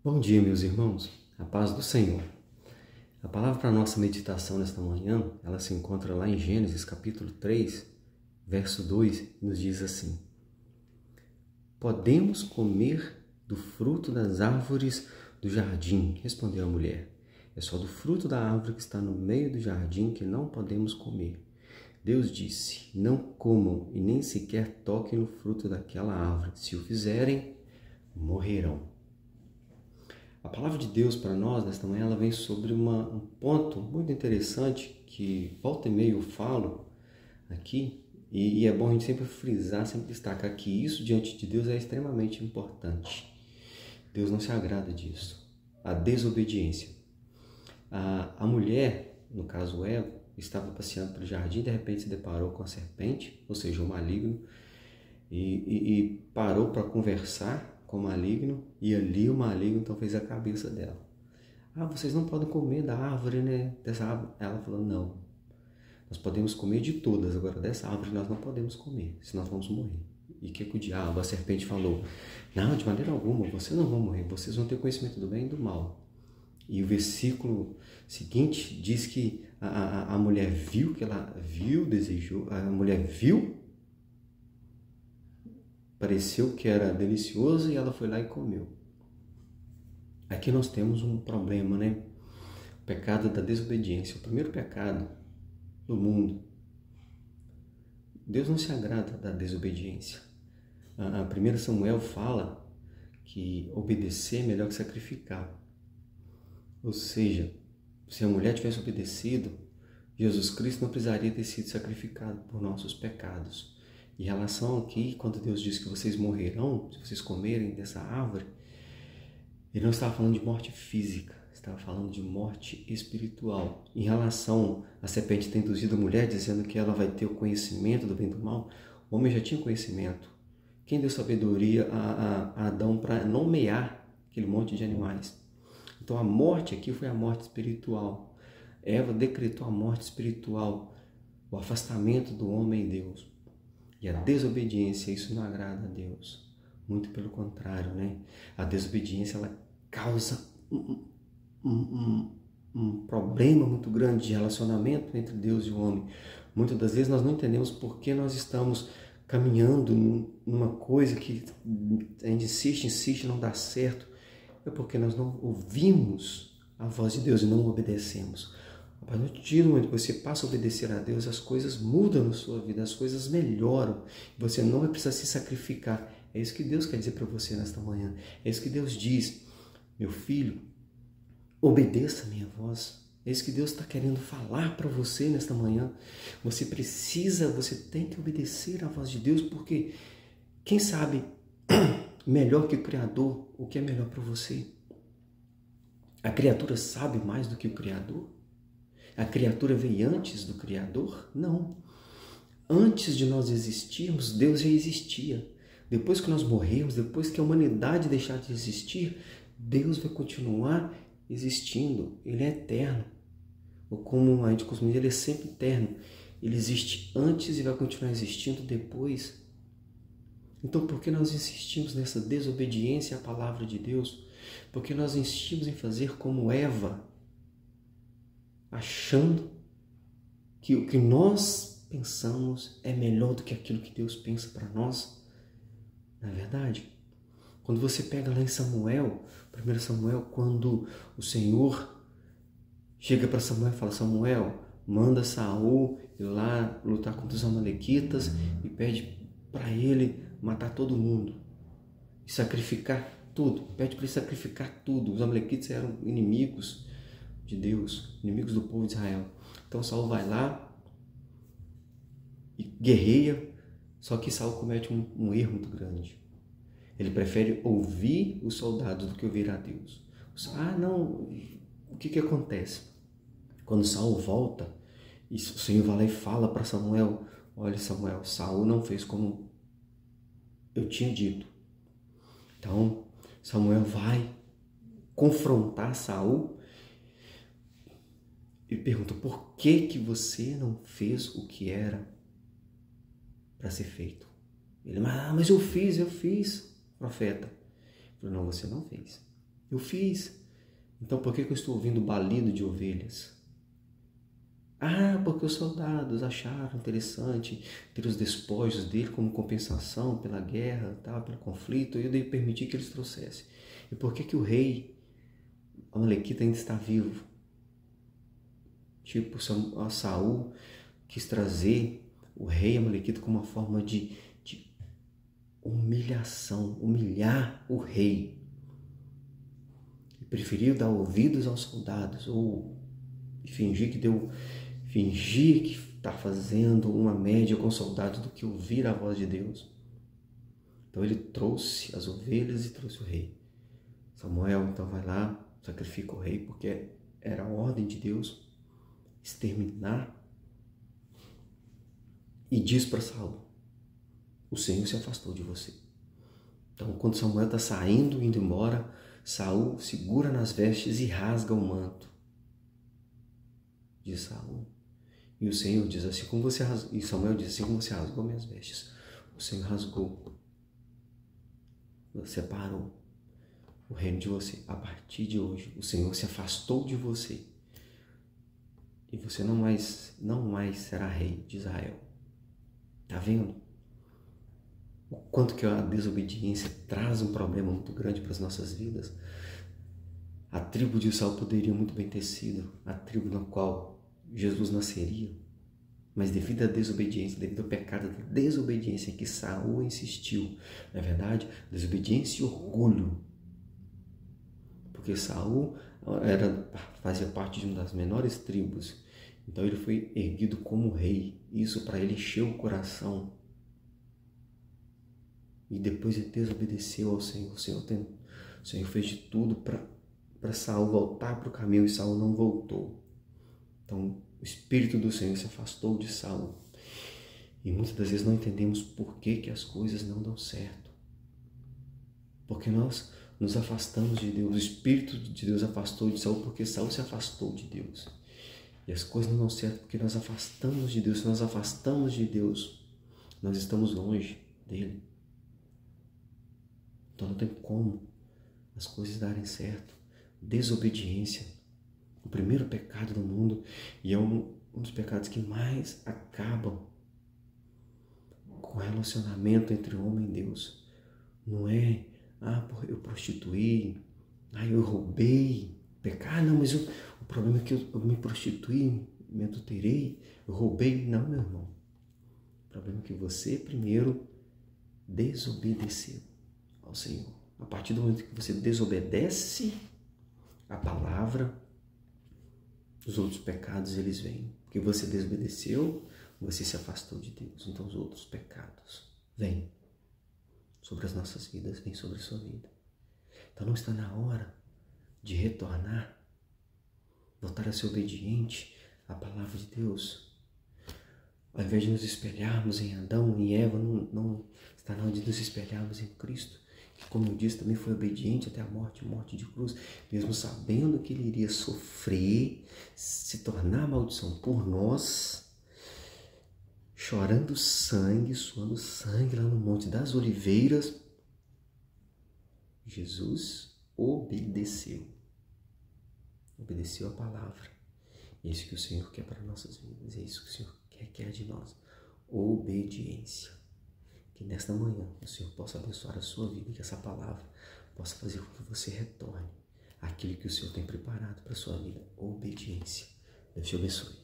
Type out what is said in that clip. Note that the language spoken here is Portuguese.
Bom dia, meus irmãos. A paz do Senhor. A palavra para a nossa meditação nesta manhã, ela se encontra lá em Gênesis, capítulo 3, verso 2, e nos diz assim: Podemos comer do fruto das árvores do jardim, respondeu a mulher. É só do fruto da árvore que está no meio do jardim que não podemos comer. Deus disse: Não comam e nem sequer toquem no fruto daquela árvore. Se o fizerem, morrerão. A palavra de Deus para nós nesta manhã, ela vem sobre um ponto muito interessante que volta e meia eu falo aqui, e é bom a gente sempre frisar, sempre destacar que isso diante de Deus é extremamente importante. Deus não se agrada disso. A desobediência. A mulher, no caso Eva, estava passeando pelo jardim e de repente se deparou com a serpente, ou seja, o maligno, e parou para conversar com o maligno, e ali o maligno então fez a cabeça dela. Vocês não podem comer da árvore, né? Dessa árvore. Ela falou, não. Nós podemos comer de todas, agora dessa árvore nós não podemos comer, senão nós vamos morrer. E o que o diabo, a serpente falou? Não, de maneira alguma, vocês não vão morrer, vocês vão ter conhecimento do bem e do mal. E o versículo seguinte diz que a mulher viu, que ela viu, desejou, a mulher viu, pareceu que era delicioso e ela foi lá e comeu. Aqui nós temos um problema, né? O pecado da desobediência, o primeiro pecado do mundo. Deus não se agrada da desobediência. A 1 Samuel fala que obedecer é melhor que sacrificar. Ou seja, se a mulher tivesse obedecido, Jesus Cristo não precisaria ter sido sacrificado por nossos pecados. Em relação aqui, quando Deus diz que vocês morrerão, se vocês comerem dessa árvore, Ele não estava falando de morte física, estava falando de morte espiritual. Em relação à serpente ter induzido a mulher, dizendo que ela vai ter o conhecimento do bem e do mal, o homem já tinha conhecimento. Quem deu sabedoria a Adão para nomear aquele monte de animais? Então a morte aqui foi a morte espiritual. Eva decretou a morte espiritual, o afastamento do homem e Deus. E a desobediência, isso não agrada a Deus. Muito pelo contrário, né? A desobediência, ela causa um problema muito grande de relacionamento entre Deus e o homem. Muitas das vezes nós não entendemos por que nós estamos caminhando numa coisa que a gente insiste, não dá certo. É porque nós não ouvimos a voz de Deus e não obedecemos. A partir do momento que você passa a obedecer a Deus, as coisas mudam na sua vida, as coisas melhoram. Você não vai precisar se sacrificar. É isso que Deus quer dizer para você nesta manhã. É isso que Deus diz. Meu filho, obedeça a minha voz. É isso que Deus está querendo falar para você nesta manhã. Você tem que obedecer à voz de Deus, porque quem sabe melhor que o Criador o que é melhor para você? A criatura sabe mais do que o Criador? A criatura veio antes do Criador? Não. Antes de nós existirmos, Deus já existia. Depois que nós morremos, depois que a humanidade deixar de existir, Deus vai continuar existindo. Ele é eterno. Ou como a gente costuma dizer, Ele é sempre eterno. Ele existe antes e vai continuar existindo depois. Então, por que nós insistimos nessa desobediência à palavra de Deus? Porque nós insistimos em fazer como Eva, achando que o que nós pensamos é melhor do que aquilo que Deus pensa para nós. Não é verdade? Quando você pega lá em Samuel, 1 Samuel, quando o Senhor chega para Samuel e fala, Samuel, manda Saul ir lá lutar contra os amalequitas e pede para ele matar todo mundo e sacrificar tudo. Pede para ele sacrificar tudo. Os amalequitas eram inimigos de Deus, inimigos do povo de Israel. Então Saul vai lá e guerreia, só que Saul comete um erro muito grande. Ele prefere ouvir os soldados do que ouvir a Deus. Não, o que acontece? Quando Saul volta, e o Senhor vai lá e fala para Samuel, olha Samuel, Saul não fez como eu tinha dito. Então Samuel vai confrontar Saul e pergunta, por que você não fez o que era para ser feito? Ele, mas eu fiz, profeta. Ele falou, não, você não fez. Eu fiz. Então por que eu estou ouvindo balido de ovelhas? Ah, porque os soldados acharam interessante ter os despojos dele como compensação pela guerra, pelo conflito, e eu dei permitir que eles trouxessem. E por que o rei Amalequita ainda está vivo? Tipo, Saul quis trazer o rei Amalequita como uma forma de humilhação, humilhar o rei. E preferiu dar ouvidos aos soldados, ou fingir que está fazendo uma média com os soldados do que ouvir a voz de Deus. Então ele trouxe as ovelhas e trouxe o rei. Samuel então vai lá, sacrifica o rei, porque era a ordem de Deus exterminar. E diz para Saul: o Senhor se afastou de você. Então quando Samuel está saindo, indo embora, Saul segura nas vestes e rasga o manto de Saul. E o Senhor diz assim como você rasgou, e Samuel diz assim como você rasgou minhas vestes. O Senhor rasgou, separou o reino de você. A partir de hoje, o Senhor se afastou de você. E você não mais será rei de Israel. Tá vendo? O quanto que a desobediência traz um problema muito grande para as nossas vidas. A tribo de Saul poderia muito bem ter sido a tribo na qual Jesus nasceria, mas devido à desobediência, devido ao pecado da desobediência em que Saul insistiu, na verdade, desobediência e orgulho, porque Saul fazia parte de uma das menores tribos, então ele foi erguido como rei, isso para ele encheu o coração, e depois ele desobedeceu ao Senhor. O Senhor fez de tudo para Saul voltar para o caminho, e Saul não voltou. Então o Espírito do Senhor se afastou de Saul. E muitas das vezes não entendemos por que as coisas não dão certo. Porque nós nos afastamos de Deus. O Espírito de Deus afastou de Saul porque Saul se afastou de Deus. E as coisas não dão certo porque nós afastamos de Deus. Se nós afastamos de Deus, nós estamos longe dele. Então não tem como as coisas darem certo. Desobediência, o primeiro pecado do mundo, e é um dos pecados que mais acabam com o relacionamento entre homem e Deus. Não é, eu prostituí, eu roubei, pecar, não, mas o problema é que eu me prostituí, me adulterei, eu roubei. Não, meu irmão. O problema é que você primeiro desobedeceu ao Senhor. A partir do momento que você desobedece a palavra, os outros pecados eles vêm. Porque você desobedeceu, você se afastou de Deus. Então os outros pecados vêm sobre as nossas vidas, vêm sobre a sua vida. Então não está na hora de retornar, voltar a ser obediente à palavra de Deus. Ao invés de nos espelharmos em Adão e Eva, não está na hora de nos espelharmos em Cristo, que, como eu disse, também foi obediente até a morte de cruz, mesmo sabendo que ele iria sofrer, se tornar maldição por nós, chorando sangue, suando sangue lá no Monte das Oliveiras. Jesus obedeceu a palavra. É isso que o Senhor quer para nossas vidas, é isso que o Senhor quer de nós, obediência. Que nesta manhã o Senhor possa abençoar a sua vida e que essa palavra possa fazer com que você retorne àquilo que o Senhor tem preparado para a sua vida, obediência. Deus te abençoe.